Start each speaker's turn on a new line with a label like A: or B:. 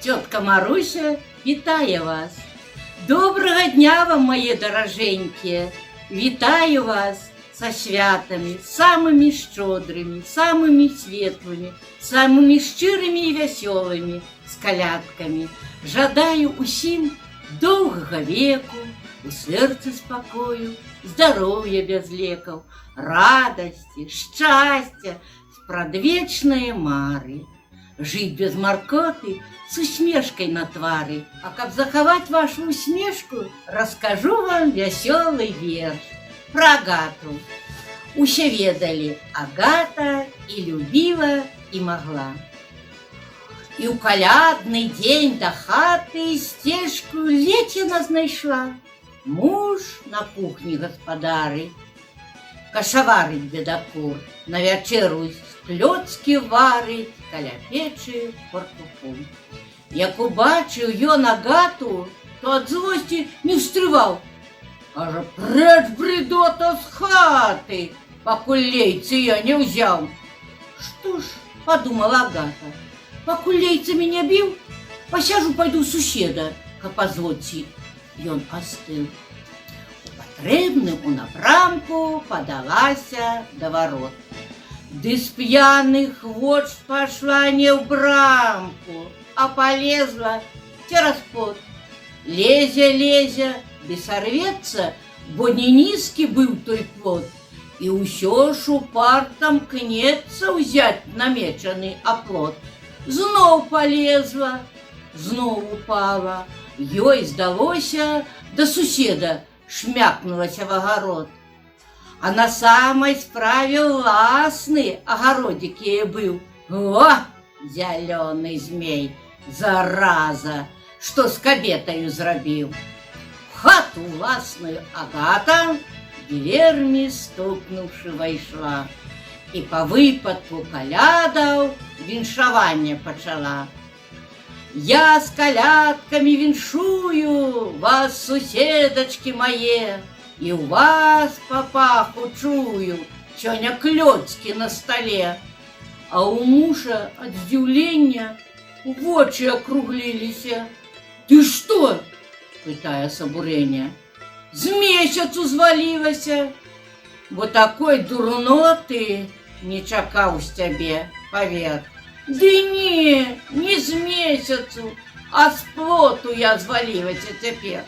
A: Тетка Маруся вітає вас. Доброго дня вам, мои дороженькие. Вітаю вас со святами, самыми щедрыми, самыми светлыми, самыми щирыми и веселыми, с колядками. Жадаю усім довгого веку, у сердце спокою, здоровья без леков, радости, счастья, спрадвечные мары. Жить без маркоты, с усмешкой на твары. А как заховать вашу усмешку, расскажу вам веселый верш про Агату. Усе ведали, Агата и любила, и могла. И у колядный день до хаты стежку Летина знайшла. Муж на кухне господари, кашаварить бедокур, на вечеру клёцки варить, каля печи фартуху. Як убачив ён Агату, то от злости не встрывал. Каже, преч, бредота, с хаты, покуль лейцы я не взял. Что ж, подумала Агата, покуль лейцы меня бил, посяжу, пойду суседа, ка позвольте. Ён остыл. Потребным у напрамку подалася до ворот. Ды с пьяных вод пошла не в брамку, а полезла через пот. Лезя, ды сорвется, бо не низкий был той плод. И усё ж упартом кнется взять намеченный оплот. Знов полезла, знов упала. Ёй здалося, до суседа шмякнулася в огород. А на самой справе ласный огородик ей был. О, зеленый змей, зараза, что с кабетою зрабил. В хату ласную Агата, дверьми стукнувши, войшла. И по выпадку колядов віншаванне почала. Я с колядками віншую вас, суседочки мои, и у вас по паху чую, сёння клёцки на столе. А у мужа от здзіўлення вочы округлилися. Ты что? Пытая с обурения. С месяцу звалилася. Вот такой дурноты не чакаў з цябе, поверь. Ды не з месяцу, а с плоту я звалилася цяпер.